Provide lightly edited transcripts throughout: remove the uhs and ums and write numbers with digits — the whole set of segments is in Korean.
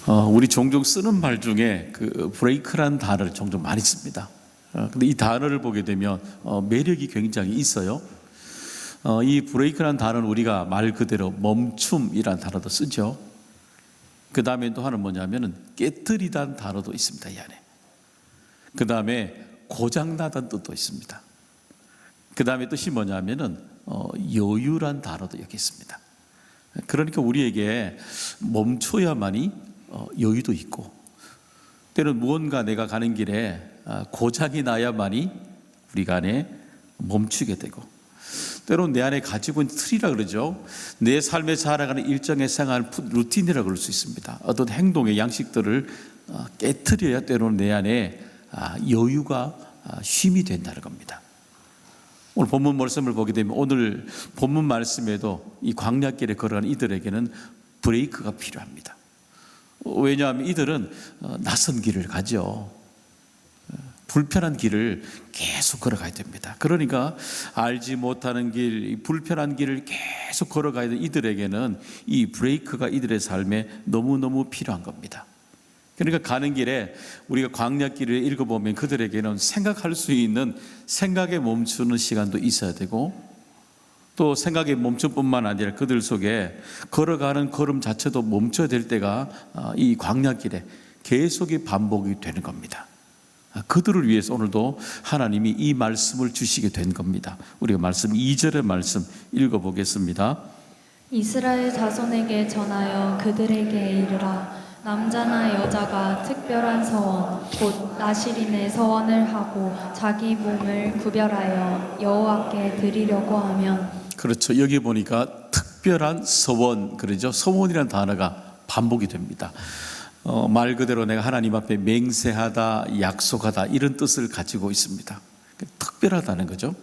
우리 종종 쓰는 말 중에 그 브레이크라는 단어를 종종 많이 씁니다. 근데 이 단어를 보게 되면 매력이 굉장히 있어요. 이 브레이크라는 단어는 우리가 말 그대로 멈춤이라는 단어도 쓰죠. 그 다음에 또 하나는 뭐냐면은 깨뜨리다는 단어도 있습니다, 이 안에. 그 다음에 고장나다는 뜻도 있습니다. 그 다음에 뜻이 뭐냐면은 여유란 단어도 여기 있습니다. 그러니까 우리에게 멈춰야만이 여유도 있고, 때로는 무언가 내가 가는 길에 고장이 나야만이 우리가 안에 멈추게 되고, 때로는 내 안에 가지고 있는 틀이라 그러죠. 내 삶에 살아가는 일정의 생활 루틴이라고 그럴 수 있습니다. 어떤 행동의 양식들을 깨트려야 때로는 내 안에 여유가 쉼이 된다는 겁니다. 오늘 본문 말씀을 보게 되면 오늘 본문 말씀에도 이 광야길에 걸어가는 이들에게는 브레이크가 필요합니다. 왜냐하면 이들은 낯선 길을 가죠. 불편한 길을 계속 걸어가야 됩니다. 그러니까 알지 못하는 길, 불편한 길을 계속 걸어가야 되는 이들에게는 이 브레이크가 이들의 삶에 너무너무 필요한 겁니다. 그러니까 가는 길에 우리가 광야길을 읽어보면 그들에게는 생각할 수 있는 생각에 멈추는 시간도 있어야 되고, 또 생각에 멈출 뿐만 아니라 그들 속에 걸어가는 걸음 자체도 멈춰야 될 때가 이 광야길에 계속이 반복이 되는 겁니다. 그들을 위해서 오늘도 하나님이 이 말씀을 주시게 된 겁니다. 우리가 말씀 2절의 말씀 읽어보겠습니다. 이스라엘 자손에게 전하여 그들에게 이르라. 남자나 여자가 특별한 서원 곧 나실인의 서원을 하고 자기 몸을 구별하여 여호와께 드리려고 하면. 그렇죠. 여기 보니까 특별한 서원, 그러죠. 서원이라는 단어가 반복이 됩니다. 말 그대로 내가 하나님 앞에 맹세하다, 약속하다 이런 뜻을 가지고 있습니다. 특별하다는 거죠.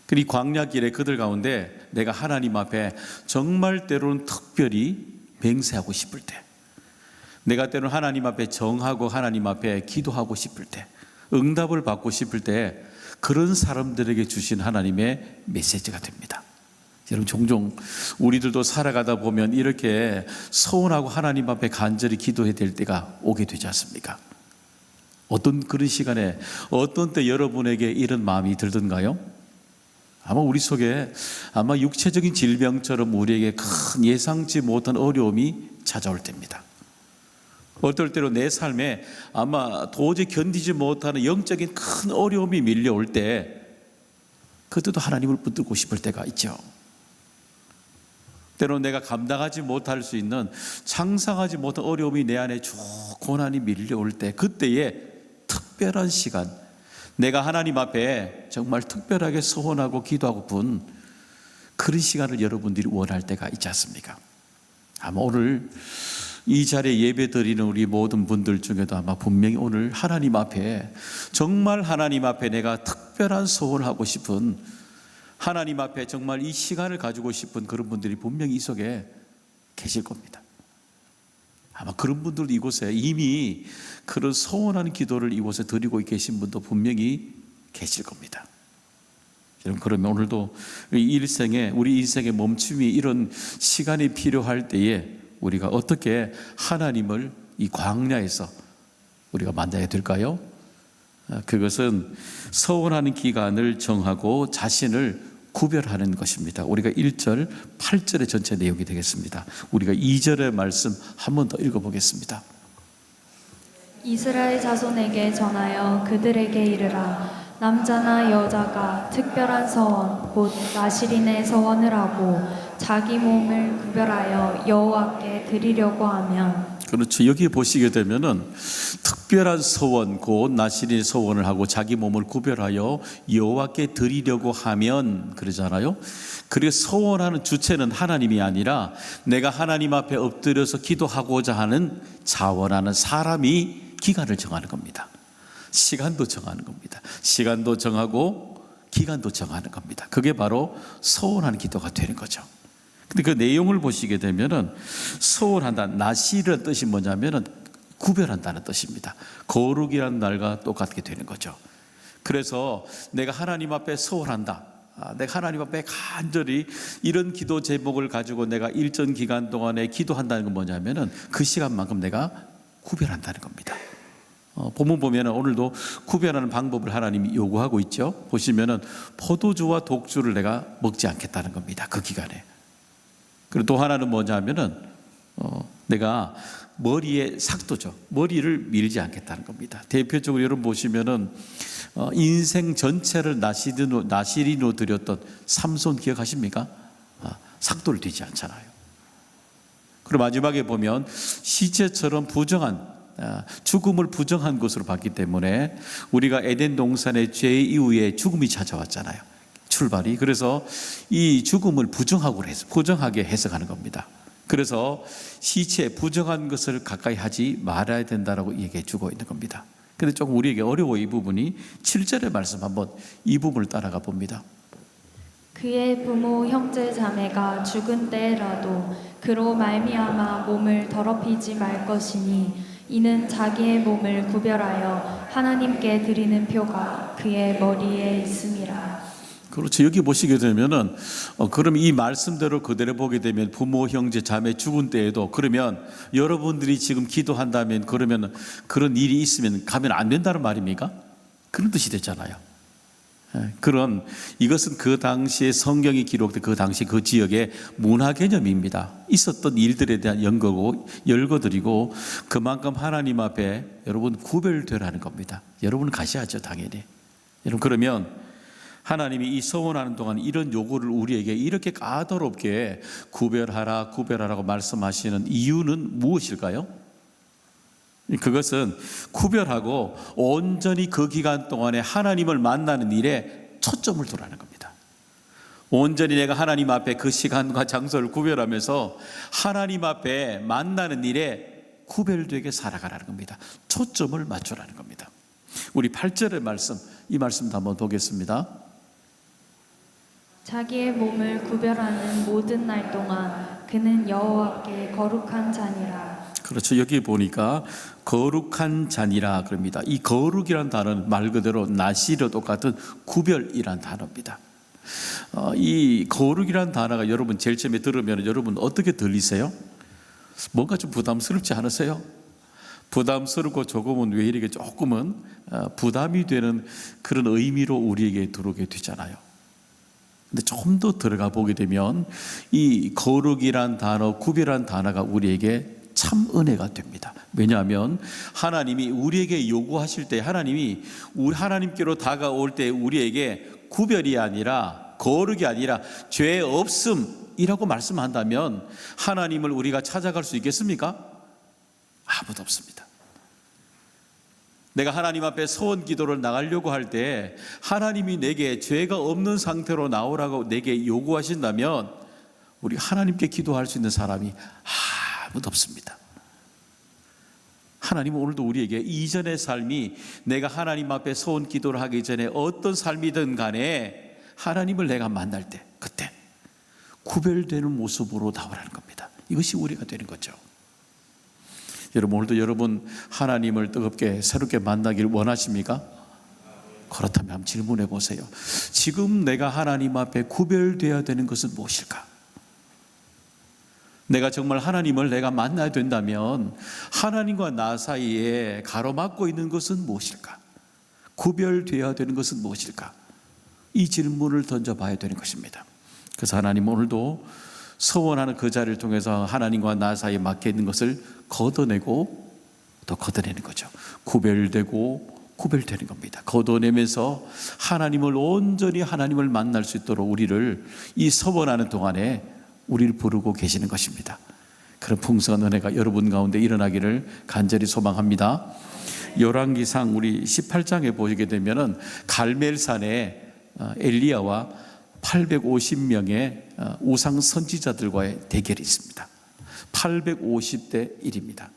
그리고 광야길에 그들 가운데 내가 하나님 앞에 정말 때로는 특별히 맹세하고 싶을 때, 내가 때로는 하나님 앞에 정하고 하나님 앞에 기도하고 싶을 때, 응답을 받고 싶을 때, 그런 사람들에게 주신 하나님의 메시지가 됩니다. 여러분, 종종 우리들도 살아가다 보면 이렇게 서운하고 하나님 앞에 간절히 기도해야 될 때가 오게 되지 않습니까? 어떤 그런 시간에 어떤 때 여러분에게 이런 마음이 들던가요? 아마 우리 속에 아마 육체적인 질병처럼 우리에게 큰 예상치 못한 어려움이 찾아올 때입니다. 어떨 때로 내 삶에 아마 도저히 견디지 못하는 영적인 큰 어려움이 밀려올 때, 그때도 하나님을 붙들고 싶을 때가 있죠. 때로는 내가 감당하지 못할 수 있는, 상상하지 못한 어려움이 내 안에 쭉 고난이 밀려올 때, 그때에 특별한 시간, 내가 하나님 앞에 정말 특별하게 서원하고 기도하고픈 그런 시간을 여러분들이 원할 때가 있지 않습니까? 아마 오늘 이 자리에 예배 드리는 우리 모든 분들 중에도 아마 분명히 오늘 하나님 앞에, 정말 하나님 앞에 내가 특별한 소원을 하고 싶은, 하나님 앞에 정말 이 시간을 가지고 싶은 그런 분들이 분명히 이 속에 계실 겁니다. 아마 그런 분들도 이곳에 이미 그런 소원하는 기도를 이곳에 드리고 계신 분도 분명히 계실 겁니다. 여러분, 그러면 오늘도 우리 인생의 멈춤이 이런 시간이 필요할 때에 우리가 어떻게 하나님을 이 광야에서 우리가 만나야 될까요? 그것은 서원하는 기간을 정하고 자신을 구별하는 것입니다. 우리가 1절, 8절의 전체 내용이 되겠습니다. 우리가 2절의 말씀 한 번 더 읽어보겠습니다. 이스라엘 자손에게 전하여 그들에게 이르라. 남자나 여자가 특별한 서원 곧 나실인의 서원을 하고 자기 몸을 구별하여 여호와께 드리려고 하면. 그렇죠. 여기 보시게 되면은 특별한 서원 곧 나실인의 서원을 하고 자기 몸을 구별하여 여호와께 드리려고 하면 그러잖아요. 그리고 서원하는 주체는 하나님이 아니라 내가 하나님 앞에 엎드려서 기도하고자 하는 자원하는 사람이 기간을 정하는 겁니다. 시간도 정하는 겁니다. 시간도 정하고 기간도 정하는 겁니다. 그게 바로 서원하는 기도가 되는 거죠. 근데 그 내용을 보시게 되면은 서원한다, 나실이라는 뜻이 뭐냐면은 구별한다는 뜻입니다. 거룩이라는 날과 똑같게 되는 거죠. 그래서 내가 하나님 앞에 서원한다, 내가 하나님 앞에 간절히 이런 기도 제목을 가지고 내가 일정 기간 동안에 기도한다는 건 뭐냐면은 그 시간만큼 내가 구별한다는 겁니다. 본문 보면 오늘도 구별하는 방법을 하나님이 요구하고 있죠. 보시면은 포도주와 독주를 내가 먹지 않겠다는 겁니다. 그 기간에. 그리고 또 하나는 뭐냐면은 내가 머리에 삭도죠. 머리를 밀지 않겠다는 겁니다. 대표적으로 여러분 보시면은 인생 전체를 나시린으로 드렸던 삼손 기억하십니까? 삭도를 뒤지 않잖아요. 그리고 마지막에 보면 시체처럼 부정한 죽음을 부정한 것으로 봤기 때문에 우리가 에덴 동산의 죄 이후에 죽음이 찾아왔잖아요. 출발이. 그래서 이 죽음을 부정하게 해석하는 겁니다. 그래서 시체 부정한 것을 가까이 하지 말아야 된다라고 얘기해 주고 있는 겁니다. 근데 조금 우리에게 어려워 이 부분이 7절의 말씀 한번 이 부분을 따라가 봅니다. 그의 부모 형제 자매가 죽은 때라도 그로 말미암아 몸을 더럽히지 말 것이니 이는 자기의 몸을 구별하여 하나님께 드리는 표가 그의 머리에 있음이라. 그렇죠. 여기 보시게 되면은 그럼 이 말씀대로 그대로 보게 되면 부모 형제 자매 죽은 때에도 그러면 여러분들이 지금 기도한다면 그러면 그런 일이 있으면 가면 안 된다는 말입니까? 그런 뜻이 됐잖아요. 그런 이것은 그 당시에 성경이 기록된 그 당시 그 지역의 문화 개념입니다. 있었던 일들에 대한 열거드리고 그만큼 하나님 앞에 여러분 구별되라는 겁니다. 여러분 가셔야죠, 당연히. 여러분 그러면 하나님이 이 서원하는 동안 이런 요구를 우리에게 이렇게 까다롭게 구별하라고 말씀하시는 이유는 무엇일까요? 그것은 구별하고 온전히 그 기간 동안에 하나님을 만나는 일에 초점을 두라는 겁니다. 온전히 내가 하나님 앞에 그 시간과 장소를 구별하면서 하나님 앞에 만나는 일에 구별되게 살아가라는 겁니다. 초점을 맞추라는 겁니다. 우리 8절의 말씀, 이 말씀도 한번 보겠습니다. 자기의 몸을 구별하는 모든 날 동안 그는 여호와께 거룩한 자니라. 그렇죠. 여기 보니까 거룩한 잔이라 그럽니다. 이 거룩이란 단어는 말 그대로 나시로 똑같은 구별이란 단어입니다. 이 거룩이란 단어가 여러분 제일 처음에 들으면 여러분 어떻게 들리세요? 뭔가 좀 부담스럽지 않으세요? 부담스럽고 조금은 왜 이렇게 조금은 부담이 되는 그런 의미로 우리에게 들어오게 되잖아요. 근데 좀 더 들어가 보게 되면 이 거룩이란 단어, 구별한 단어가 우리에게 참 은혜가 됩니다. 왜냐하면 하나님이 우리에게 요구하실 때 하나님께로 다가올 때 우리에게 구별이 아니라 거룩이 아니라 죄 없음이라고 말씀한다면 하나님을 우리가 찾아갈 수 있겠습니까? 아무도 없습니다. 내가 하나님 앞에 소원 기도를 나가려고 할 때 하나님이 내게 죄가 없는 상태로 나오라고 내게 요구하신다면 우리 하나님께 기도할 수 있는 사람이 아무도 없습니다. 하나님은 오늘도 우리에게 이전의 삶이 내가 하나님 앞에 소원 기도를 하기 전에 어떤 삶이든 간에 하나님을 내가 만날 때 그때 구별되는 모습으로 나오라는 겁니다. 이것이 우리가 되는 거죠. 여러분 오늘도 여러분 하나님을 뜨겁게 새롭게 만나길 원하십니까? 그렇다면 한번 질문해 보세요. 지금 내가 하나님 앞에 구별되어야 되는 것은 무엇일까? 내가 정말 하나님을 내가 만나야 된다면 하나님과 나 사이에 가로막고 있는 것은 무엇일까? 구별되어야 되는 것은 무엇일까? 이 질문을 던져봐야 되는 것입니다. 그래서 하나님 오늘도 서원하는 그 자리를 통해서 하나님과 나 사이에 막혀 있는 것을 걷어내고 또 걷어내는 거죠. 구별되는 겁니다. 걷어내면서 하나님을 온전히 하나님을 만날 수 있도록 우리를 이 서원하는 동안에 우리를 부르고 계시는 것입니다. 그런 풍성한 은혜가 여러분 가운데 일어나기를 간절히 소망합니다. 열왕기상 우리 18장에 보시게 되면은 갈멜산에 엘리야와 850명의 우상 선지자들과의 대결이 있습니다. 850대 1입니다.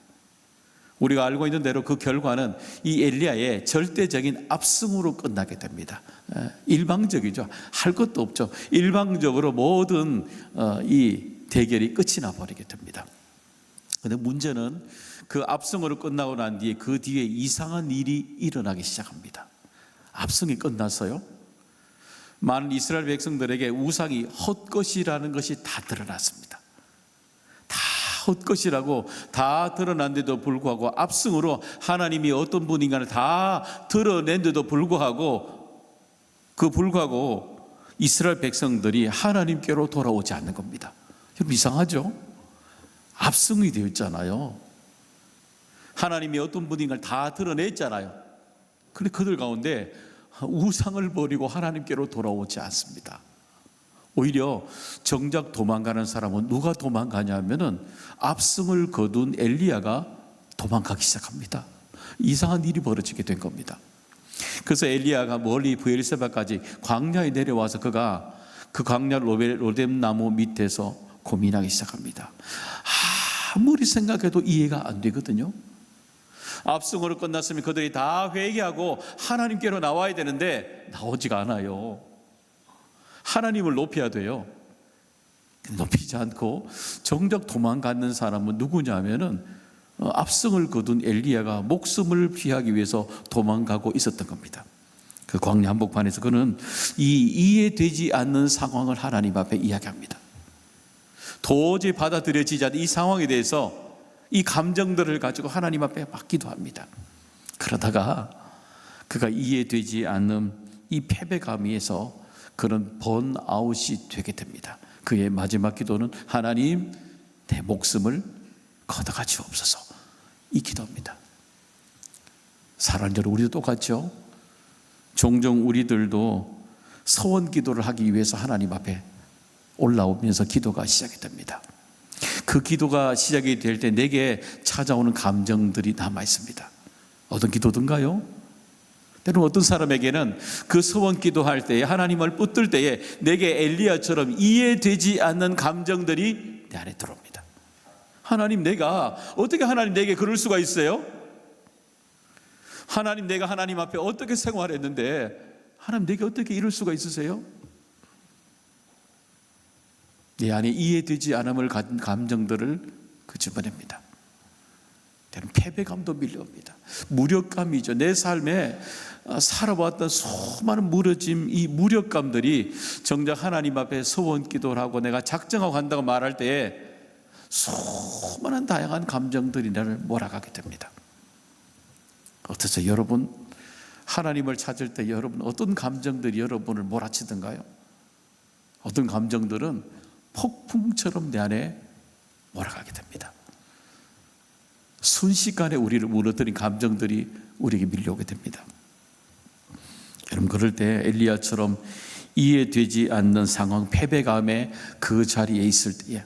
우리가 알고 있는 대로 그 결과는 이 엘리야의 절대적인 압승으로 끝나게 됩니다. 일방적이죠. 할 것도 없죠. 일방적으로 모든 이 대결이 끝이 나버리게 됩니다. 그런데 문제는 그 압승으로 끝나고 난 뒤에 그 뒤에 이상한 일이 일어나기 시작합니다. 압승이 끝났어요. 많은 이스라엘 백성들에게 우상이 헛것이라는 것이 다 드러났습니다. 다 헛것이라고 다 드러난데도 불구하고 압승으로 하나님이 어떤 분인가를 다 드러낸데도 불구하고 이스라엘 백성들이 하나님께로 돌아오지 않는 겁니다. 여러분 이상하죠? 압승이 되었잖아요. 하나님이 어떤 분인가를 다 드러냈잖아요. 그런데 그들 가운데 우상을 버리고 하나님께로 돌아오지 않습니다. 오히려 정작 도망가는 사람은 누가 도망가냐면은 압승을 거둔 엘리야가 도망가기 시작합니다. 이상한 일이 벌어지게 된 겁니다. 그래서 엘리야가 멀리 브엘세바까지 광야에 내려와서 그가 그 광야 로뎀나무 밑에서 고민하기 시작합니다. 아무리 생각해도 이해가 안 되거든요. 압승으로 끝났으면 그들이 다 회개하고 하나님께로 나와야 되는데 나오지가 않아요. 하나님을 높여야 돼요. 높이지 않고 정작 도망가는 사람은 누구냐면은 압승을 거둔 엘리야가 목숨을 피하기 위해서 도망가고 있었던 겁니다. 그 광야 한복판에서 그는 이 이해되지 않는 상황을 하나님 앞에 이야기합니다. 도저히 받아들여지지 않는 이 상황에 대해서 이 감정들을 가지고 하나님 앞에 막 기도합니다. 그러다가 그가 이해되지 않는 이 패배감에서 그런 번아웃이 되게 됩니다. 그의 마지막 기도는 하나님 내 목숨을 걷어가 주옵소서, 이 기도입니다. 사랑하는 여러분, 우리도 똑같죠? 종종 우리들도 서원 기도를 하기 위해서 하나님 앞에 올라오면서 기도가 시작이 됩니다. 그 기도가 시작이 될 때 내게 찾아오는 감정들이 남아 있습니다. 어떤 기도든가요? 때로는 어떤 사람에게는 그 서원 기도할 때에 하나님을 붙들 때에 내게 엘리야처럼 이해되지 않는 감정들이 내 안에 들어옵니다. 하나님, 내가 어떻게 하나님 내게 그럴 수가 있어요? 하나님, 내가 하나님 앞에 어떻게 생활했는데 하나님 내게 어떻게 이럴 수가 있으세요? 내 안에 이해되지 않음을 가진 감정들을 집어냅니다. 때로는 패배감도 밀려옵니다. 무력감이죠. 내 삶에 살아왔던 수많은 무너짐, 이 무력감들이 정작 하나님 앞에 서원 기도를 하고 내가 작정하고 간다고 말할 때에 수많은 다양한 감정들이 나를 몰아가게 됩니다. 어떠세요? 여러분, 하나님을 찾을 때 여러분 어떤 감정들이 여러분을 몰아치던가요? 어떤 감정들은 폭풍처럼 내 안에 몰아가게 됩니다. 순식간에 우리를 무너뜨린 감정들이 우리에게 밀려오게 됩니다. 여러분, 그럴 때 엘리야처럼 이해되지 않는 상황, 패배감의 그 자리에 있을 때에,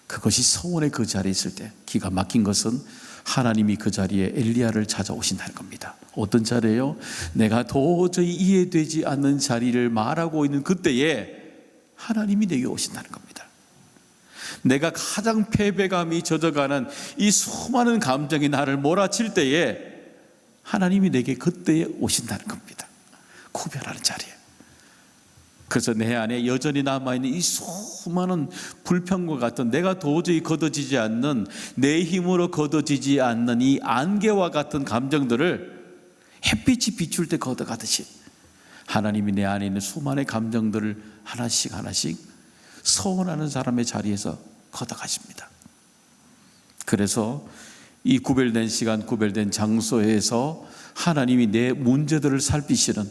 그것이 서원의 그 자리에 있을 때 기가 막힌 것은 하나님이 그 자리에 엘리야를 찾아오신다는 겁니다. 어떤 자리예요? 내가 도저히 이해되지 않는 자리를 말하고 있는 그때에 하나님이 내게 오신다는 겁니다. 내가 가장 패배감이 젖어가는 이 수많은 감정이 나를 몰아칠 때에 하나님이 내게 그때에 오신다는 겁니다. 구별하는 자리에. 그래서 내 안에 여전히 남아있는 이 수많은 불평과 같은, 내가 도저히 걷어지지 않는, 내 힘으로 걷어지지 않는 이 안개와 같은 감정들을 햇빛이 비출 때 걷어가듯이 하나님이 내 안에 있는 수많은 감정들을 하나씩 하나씩 서원하는 사람의 자리에서 걷어가십니다. 그래서 이 구별된 시간, 구별된 장소에서 하나님이 내 문제들을 살피시는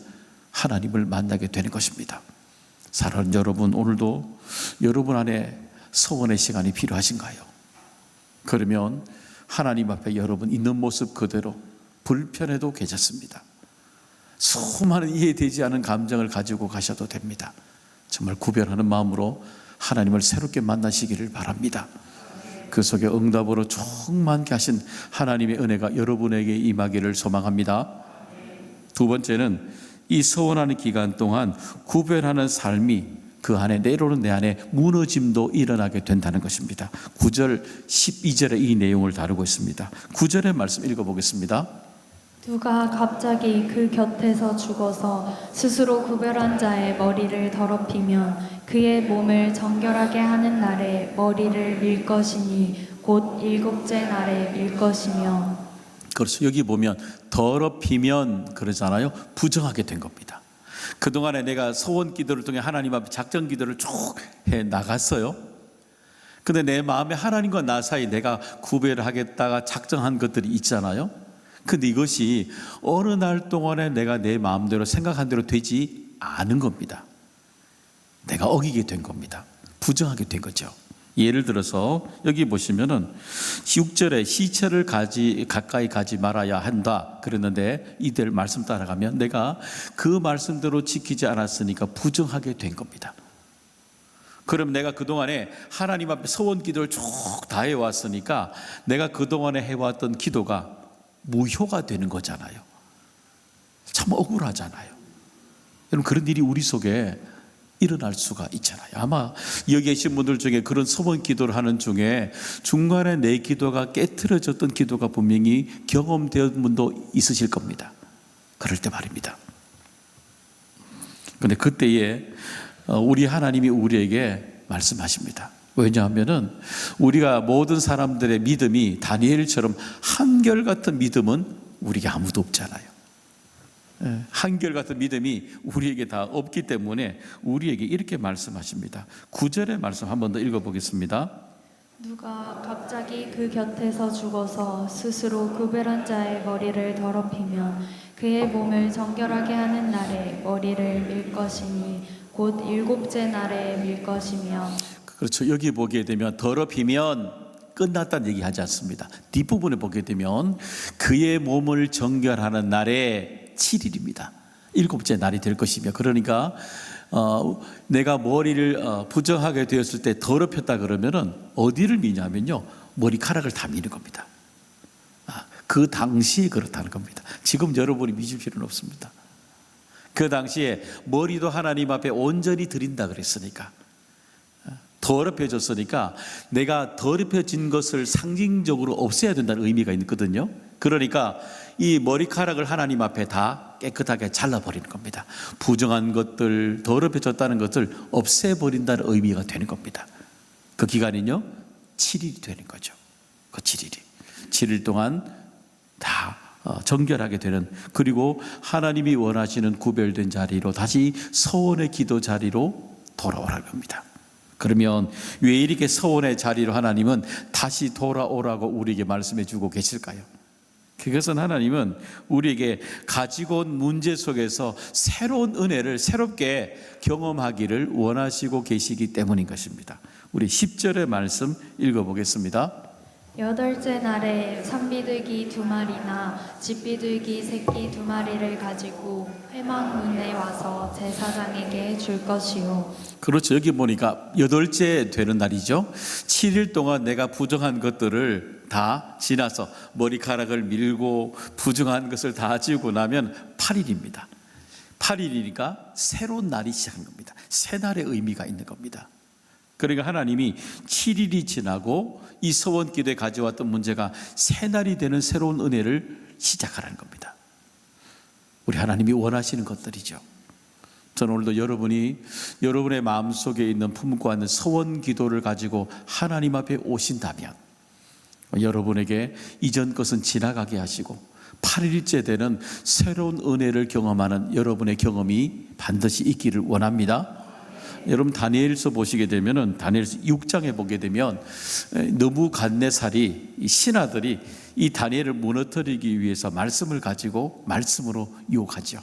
하나님을 만나게 되는 것입니다. 사랑하는 여러분, 오늘도 여러분 안에 서원의 시간이 필요하신가요? 그러면 하나님 앞에 여러분 있는 모습 그대로 불편해도 괜찮습니다. 수많은 이해되지 않은 감정을 가지고 가셔도 됩니다. 정말 구별하는 마음으로 하나님을 새롭게 만나시기를 바랍니다. 그 속에 응답으로 충만케 하신 하나님의 은혜가 여러분에게 임하기를 소망합니다. 두 번째는 이 서원하는 기간 동안 구별하는 삶이 그 안에 내려오는 내 안에 무너짐도 일어나게 된다는 것입니다. 9절 12절에 이 내용을 다루고 있습니다. 9절의 말씀 읽어보겠습니다. 누가 갑자기 그 곁에서 죽어서 스스로 구별한 자의 머리를 더럽히면 그의 몸을 정결하게 하는 날에 머리를 밀 것이니 곧 일곱째 날에 밀 것이며. 그렇죠. 여기 보면 더럽히면 그러잖아요. 부정하게 된 겁니다. 그동안에 내가 소원 기도를 통해 하나님 앞에 작정 기도를 쭉 해 나갔어요. 근데 내 마음에 하나님과 나 사이 내가 구별을 하겠다가 작정한 것들이 있잖아요. 근데 이것이 어느 날 동안에 내가 내 마음대로 생각한 대로 되지 않은 겁니다. 내가 어기게 된 겁니다. 부정하게 된 거죠. 예를 들어서 여기 보시면은 6절에 시체를 가까이 가지 말아야 한다 그랬는데 이들 말씀 따라가면 내가 그 말씀대로 지키지 않았으니까 부정하게 된 겁니다. 그럼 내가 그동안에 하나님 앞에 소원 기도를 쭉 다 해왔으니까 내가 그동안에 해왔던 기도가 무효가 되는 거잖아요. 참 억울하잖아요. 여러분, 그런 일이 우리 속에 일어날 수가 있잖아요. 아마 여기 계신 분들 중에 그런 소원 기도를 하는 중에 중간에 내 기도가 깨트려졌던 기도가 분명히 경험된 분도 있으실 겁니다. 그럴 때 말입니다. 그런데 그때에 우리 하나님이 우리에게 말씀하십니다. 왜냐하면은 우리가 모든 사람들의 믿음이 다니엘처럼 한결같은 믿음은 우리에게 아무도 없잖아요. 한결같은 믿음이 우리에게 다 없기 때문에 우리에게 이렇게 말씀하십니다. 9절의 말씀 한 번 더 읽어보겠습니다. 누가 갑자기 그 곁에서 죽어서 스스로 구별한 자의 머리를 더럽히면 그의 몸을 정결하게 하는 날에 머리를 밀 것이니 곧 7째 날에 밀 것이며. 그렇죠. 여기 보게 되면 더럽히면 끝났다는 얘기 하지 않습니다. 뒷부분에 보게 되면 그의 몸을 정결하는 날에 7일입니다. 7째 날이 될 것이며, 그러니까 내가 머리를 부정하게 되었을 때 더럽혔다 그러면은 어디를 미냐면요, 머리카락을 다 미는 겁니다. 그 당시에 그렇다는 겁니다. 지금 여러분이 미실 필요는 없습니다. 그 당시에 머리도 하나님 앞에 온전히 드린다 그랬으니까, 더럽혀졌으니까 내가 더럽혀진 것을 상징적으로 없애야 된다는 의미가 있거든요. 그러니까 이 머리카락을 하나님 앞에 다 깨끗하게 잘라버리는 겁니다. 부정한 것들, 더럽혀졌다는 것을 없애버린다는 의미가 되는 겁니다. 그 기간은요 7일이 되는 거죠. 그 7일 동안 다 정결하게 되는, 그리고 하나님이 원하시는 구별된 자리로 다시 서원의 기도 자리로 돌아오라는 겁니다. 그러면 왜 이렇게 서원의 자리로 하나님은 다시 돌아오라고 우리에게 말씀해 주고 계실까요? 그것은 하나님은 우리에게 가지고 온 문제 속에서 새로운 은혜를 새롭게 경험하기를 원하시고 계시기 때문인 것입니다. 우리 10절의 말씀 읽어보겠습니다. 8째 날에 산비둘기 2마리나 집비둘기 새끼 2마리를 가지고 회막문에 와서 제사장에게 줄 것이요. 그렇죠. 여기 보니까 8째 되는 날이죠. 7일 동안 내가 부정한 것들을 다 지나서 머리카락을 밀고 부정한 것을 다 지우고 나면 8일입니다. 8일이니까 새로운 날이 시작한 겁니다. 새 날의 의미가 있는 겁니다. 그러니까 하나님이 7일이 지나고 이 서원 기도에 가져왔던 문제가 새 날이 되는 새로운 은혜를 시작하라는 겁니다. 우리 하나님이 원하시는 것들이죠. 저는 오늘도 여러분이 여러분의 마음속에 있는 품고 있는 서원 기도를 가지고 하나님 앞에 오신다면 여러분에게 이전 것은 지나가게 하시고 8일째 되는 새로운 은혜를 경험하는 여러분의 경험이 반드시 있기를 원합니다. 여러분 다니엘서 보시게 되면은 다니엘서 6장에 보게 되면 느부갓네살이 이 신하들이 이 다니엘을 무너뜨리기 위해서 말씀을 가지고 말씀으로 유혹하죠.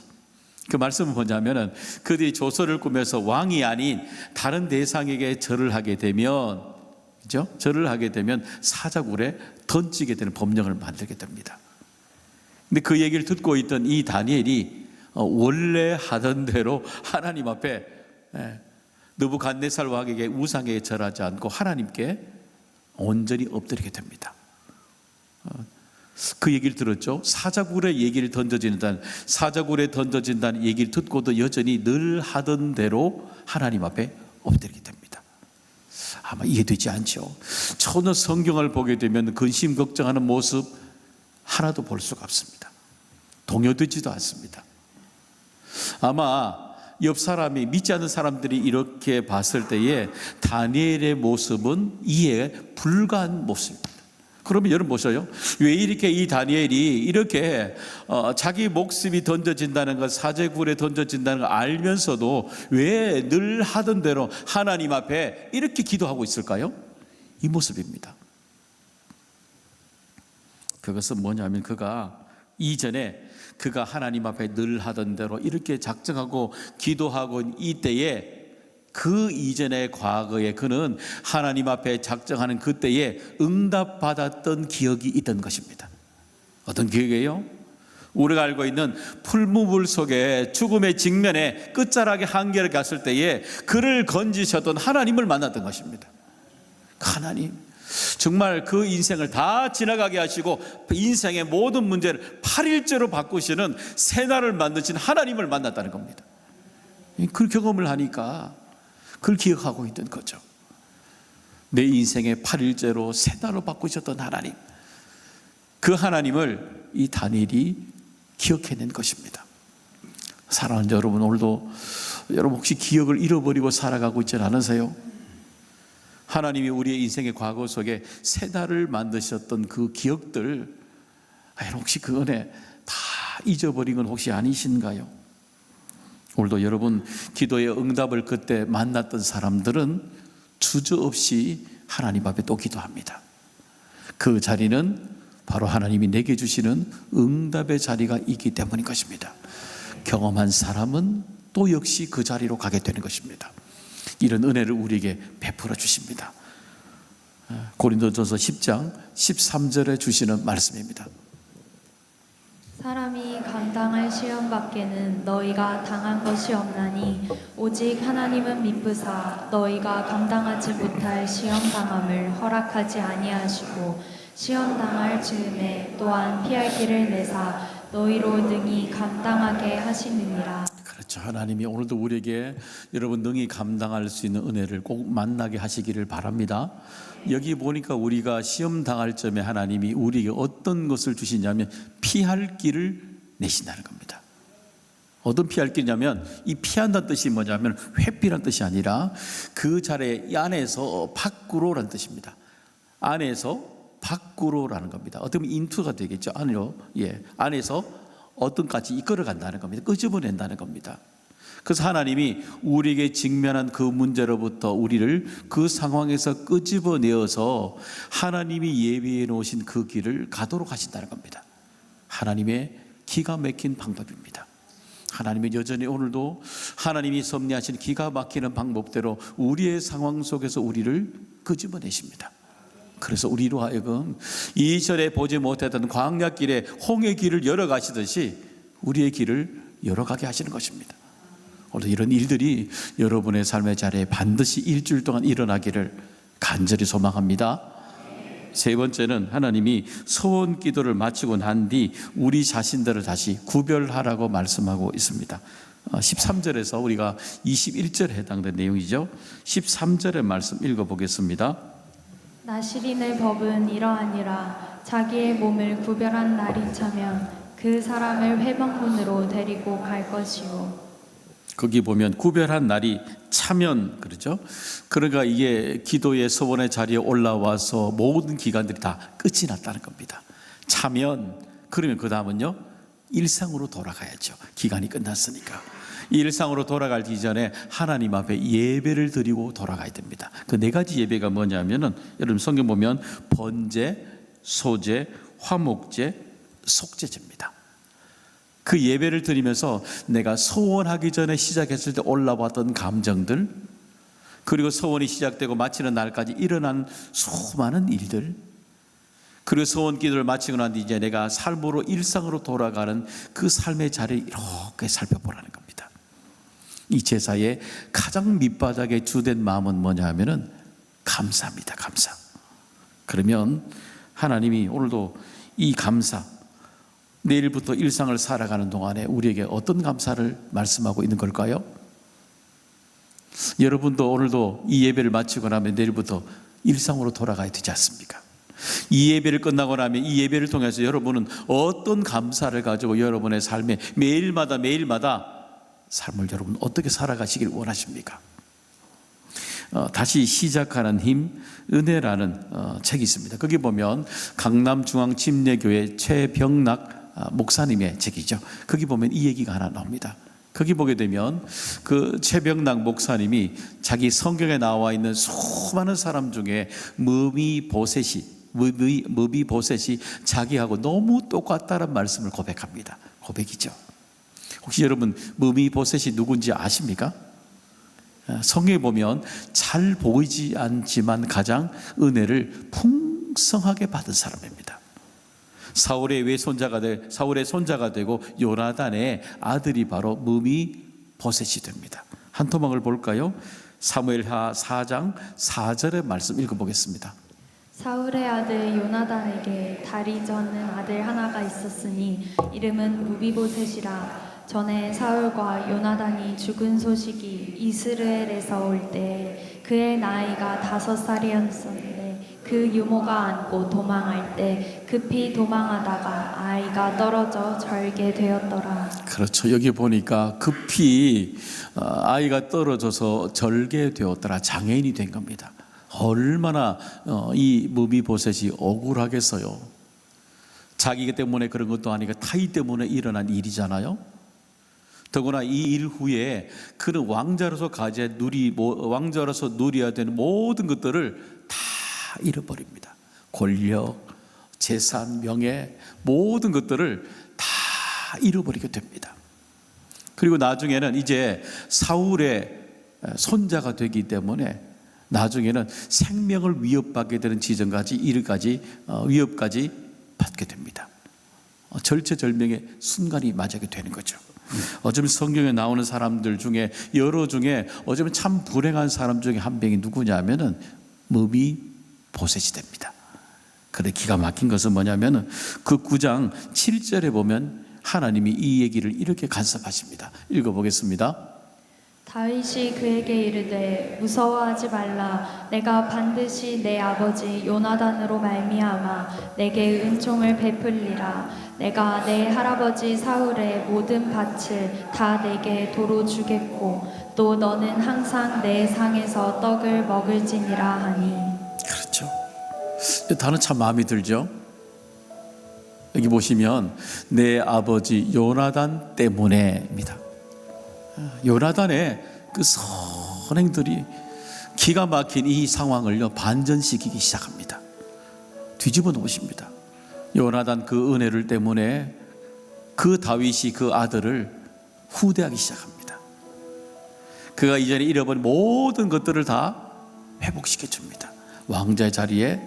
그 말씀은 뭐냐면은 그들이 조서를 꾸며서 왕이 아닌 다른 대상에게 절을 하게 되면, 그죠? 절을 하게 되면 사자굴에 던지게 되는 법령을 만들게 됩니다. 근데 그 얘기를 듣고 있던 이 다니엘이 원래 하던 대로 하나님 앞에 느부갓네살 왕에게 우상에 절하지 않고 하나님께 온전히 엎드리게 됩니다. 그 얘기를 들었죠. 사자굴에 얘기를 사자굴에 던져진다는 얘기를 듣고도 여전히 늘 하던 대로 하나님 앞에 엎드리게 됩니다. 아마 이해되지 않죠. 전혀 성경을 보게 되면 근심 걱정하는 모습 하나도 볼 수가 없습니다. 동요되지도 않습니다. 아마 옆 사람이, 믿지 않는 사람들이 이렇게 봤을 때에 다니엘의 모습은 이해 불가한 모습입니다. 그러면 여러분 보세요. 왜 이렇게 이 다니엘이 이렇게 자기 목숨이 던져진다는 것, 사제굴에 던져진다는 걸 알면서도 왜 늘 하던 대로 하나님 앞에 이렇게 기도하고 있을까요? 이 모습입니다. 그것은 뭐냐면 그가 이전에 그가 하나님 앞에 늘 하던 대로 이렇게 작정하고 기도하고 이때에 그 이전의 과거에 그는 하나님 앞에 작정하는 그때에 응답받았던 기억이 있던 것입니다. 어떤 기억이에요? 우리가 알고 있는 풀무불 속에 죽음의 직면에 끝자락의 한계를 갔을 때에 그를 건지셨던 하나님을 만났던 것입니다. 하나님, 정말 그 인생을 다 지나가게 하시고 인생의 모든 문제를 8일째로 바꾸시는 새날을 만드신 하나님을 만났다는 겁니다. 그 경험을 하니까 그걸 기억하고 있던 거죠. 내 인생의 8일째로 새날로 바꾸셨던 하나님, 그 하나님을 이 다니엘이 기억해낸 것입니다. 사랑하는 여러분, 오늘도 여러분 혹시 기억을 잃어버리고 살아가고 있지 않으세요? 하나님이 우리의 인생의 과거 속에 새날을 만드셨던 그 기억들, 혹시 그 은혜 다 잊어버린 건 혹시 아니신가요? 오늘도 여러분 기도의 응답을 그때 만났던 사람들은 주저없이 하나님 앞에 또 기도합니다. 그 자리는 바로 하나님이 내게 주시는 응답의 자리가 있기 때문인 것입니다. 경험한 사람은 또 역시 그 자리로 가게 되는 것입니다. 이런 은혜를 우리에게 베풀어 주십니다. 고린도전서 10장 13절에 주시는 말씀입니다. 사람이 감당할 시험 밖에는 너희가 당한 것이 없나니 오직 하나님은 미쁘사 너희가 감당하지 못할 시험 당함을 허락하지 아니하시고 시험 당할 즈음에 또한 피할 길을 내사 너희로 능히 감당하게 하시느니라. 그렇죠. 하나님이 오늘도 우리에게 여러분 능히 감당할 수 있는 은혜를 꼭 만나게 하시기를 바랍니다. 여기 보니까 우리가 시험 당할 점에 하나님이 우리에게 어떤 것을 주시냐면 피할 길을 내신다는 겁니다. 어떤 피할 길이냐면 이 피한다는 뜻이 뭐냐면 회피란 뜻이 아니라 그 자리에 안에서 밖으로라는 뜻입니다. 안에서 밖으로라는 겁니다. 어떻게 보면 인투가 되겠죠. 안에서 어떤까지 이끌어 간다는 겁니다. 끄집어낸다는 겁니다. 그래서 하나님이 우리에게 직면한 그 문제로부터 우리를 그 상황에서 끄집어내어서 하나님이 예비해 놓으신 그 길을 가도록 하신다는 겁니다. 하나님의 기가 막힌 방법입니다. 하나님은 여전히 오늘도 하나님이 섭리하신 기가 막히는 방법대로 우리의 상황 속에서 우리를 끄집어내십니다. 그래서 우리로 하여금 이전에 보지 못했던 광야길에 홍해 길을 열어가시듯이 우리의 길을 열어가게 하시는 것입니다. 오늘 이런 일들이 여러분의 삶의 자리에 반드시 일주일 동안 일어나기를 간절히 소망합니다. 세 번째는 하나님이 소원 기도를 마치고 난 뒤 우리 자신들을 다시 구별하라고 말씀하고 있습니다. 13절에서 우리가 21절에 해당된 내용이죠. 13절의 말씀 읽어보겠습니다. 나시린의 법은 이러하니라. 자기의 몸을 구별한 날이 차면 그 사람을 회방문으로 데리고 갈 것이요. 거기 보면 구별한 날이 차면 그러죠. 그러니까 이게 기도의 소원의 자리에 올라와서 모든 기간들이 다 끝이 났다는 겁니다. 차면 그러면 그 다음은요 일상으로 돌아가야죠. 기간이 끝났으니까. 일상으로 돌아가기 전에 하나님 앞에 예배를 드리고 돌아가야 됩니다. 그 네 가지 예배가 뭐냐면은 여러분 성경 보면 번제, 소제, 화목제, 속제제입니다. 그 예배를 드리면서 내가 소원하기 전에 시작했을 때 올라왔던 감정들, 그리고 소원이 시작되고 마치는 날까지 일어난 수많은 일들, 그리고 소원 기도를 마치고 난 뒤 이제 내가 삶으로 일상으로 돌아가는 그 삶의 자리를 이렇게 살펴보라는 겁니다. 이 제사의 가장 밑바닥에 주된 마음은 뭐냐 하면은 감사입니다. 감사. 그러면 하나님이 오늘도 이 감사, 내일부터 일상을 살아가는 동안에 우리에게 어떤 감사를 말씀하고 있는 걸까요? 여러분도 오늘도 이 예배를 마치고 나면 내일부터 일상으로 돌아가야 되지 않습니까? 이 예배를 끝나고 나면 이 예배를 통해서 여러분은 어떤 감사를 가지고 여러분의 삶에 매일마다 삶을 여러분 어떻게 살아가시길 원하십니까? 다시 시작하는 힘, 은혜라는 책이 있습니다. 거기 보면 강남중앙침례교회 최병락 목사님의 책이죠. 거기 보면 이 얘기가 하나 나옵니다. 거기 보게 되면 그 최병락 목사님이 자기 성경에 나와 있는 수많은 사람 중에 무비보셋이 자기하고 너무 똑같다는 말씀을 고백합니다. 고백이죠. 혹시 여러분 무비보셋이 누군지 아십니까? 성경에 보면 잘 보이지 않지만 가장 은혜를 풍성하게 받은 사람입니다. 사울의 손자가 되고 요나단의 아들이 바로 무비보셋이 됩니다. 한 토막을 볼까요? 사무엘하 4장 4절의 말씀 읽어보겠습니다. 사울의 아들 요나단에게 다리 젓는 아들 하나가 있었으니 이름은 무비보셋이라. 전에 사울과 요나단이 죽은 소식이 이스라엘에서 올 때 그의 나이가 5살이었는데 그 유모가 안고 도망할 때 급히 도망하다가 아이가 떨어져 절게 되었더라. 그렇죠. 여기 보니까 급히 아이가 떨어져서 절게 되었더라. 장애인이 된 겁니다. 얼마나 이 무비보셋이 억울하겠어요. 자기 때문에 그런 것도 아니고 타이 때문에 일어난 일이잖아요. 더구나 이 일 후에 그는 왕자로서 누려야 되는 모든 것들을 다 잃어버립니다. 권력, 재산, 명예, 모든 것들을 다 잃어버리게 됩니다. 그리고 나중에는 이제 사울의 손자가 되기 때문에 나중에는 생명을 위협받게 되는 지점까지 위협까지 받게 됩니다. 절체절명의 순간이 맞게 되는 거죠. 어쩌면 성경에 나오는 사람들 중에 여러 중에 어쩌면 참 불행한 사람 중에 한 명이 누구냐면은 무비보셋이 됩니다. 그런데 기가 막힌 것은 뭐냐면은 그 9장 7절에 보면 하나님이 이 얘기를 이렇게 간섭하십니다. 읽어보겠습니다. 다윗이 그에게 이르되 무서워하지 말라. 내가 반드시 내 아버지 요나단으로 말미암아 내게 은총을 베풀리라. 내가 내 할아버지 사울의 모든 밭을 다 내게 도로 주겠고 또 너는 항상 내 상에서 떡을 먹을지니라 하니. 그렇죠. 이 단어 참 마음에 들죠. 여기 보시면 내 아버지 요나단 때문에입니다. 요나단의 그 선행들이 기가 막힌 이 상황을요 반전시키기 시작합니다. 뒤집어 놓으십니다. 요나단 그 은혜를 때문에 그 다윗이 그 아들을 후대하기 시작합니다. 그가 이전에 잃어버린 모든 것들을 다 회복시켜 줍니다. 왕자의 자리에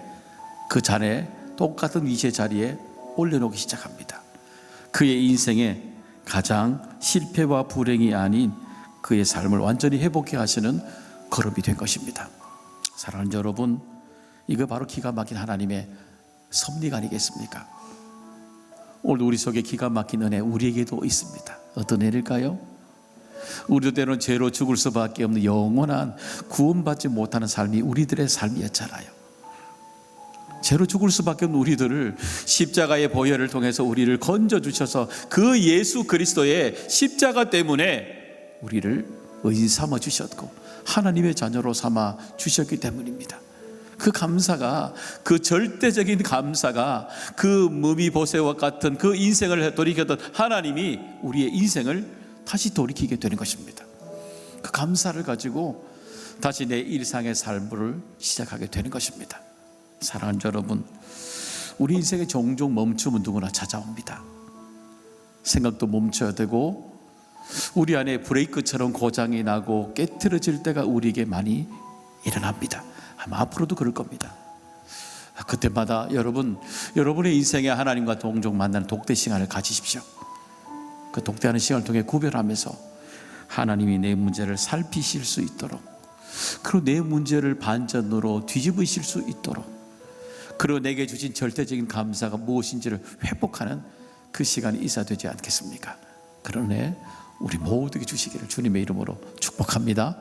그 자네 똑같은 위치의 자리에 올려놓기 시작합니다. 그의 인생에 가장 실패와 불행이 아닌 그의 삶을 완전히 회복해 하시는 걸음이 된 것입니다. 사랑하는 여러분, 이거 바로 기가 막힌 하나님의 섭리가 아니겠습니까? 오늘 우리 속에 기가 막힌 은혜 우리에게도 있습니다. 어떤 은혜일까요? 우리도 때로는 죄로 죽을 수밖에 없는 영원한 구원받지 못하는 삶이 우리들의 삶이었잖아요. 죄로 죽을 수밖에 없는 우리들을 십자가의 보혈을 통해서 우리를 건져주셔서 그 예수 그리스도의 십자가 때문에 우리를 의인 삼아 주셨고 하나님의 자녀로 삼아 주셨기 때문입니다. 그 감사가, 그 절대적인 감사가 그 무비보셋과 같은 그 인생을 돌이켰던 하나님이 우리의 인생을 다시 돌이키게 되는 것입니다. 그 감사를 가지고 다시 내 일상의 삶을 시작하게 되는 것입니다. 사랑하는 여러분, 우리 인생에 종종 멈춤은 누구나 찾아옵니다. 생각도 멈춰야 되고 우리 안에 브레이크처럼 고장이 나고 깨트려질 때가 우리에게 많이 일어납니다. 아마 앞으로도 그럴 겁니다. 그때마다 여러분의 인생에 하나님과 종종 만나는 독대 시간을 가지십시오. 그 독대하는 시간을 통해 구별하면서 하나님이 내 문제를 살피실 수 있도록, 그리고 내 문제를 반전으로 뒤집으실 수 있도록, 그리고 내게 주신 절대적인 감사가 무엇인지를 회복하는 그 시간이 있어야 되지 않겠습니까? 그러네 우리 모두에게 주시기를 주님의 이름으로 축복합니다.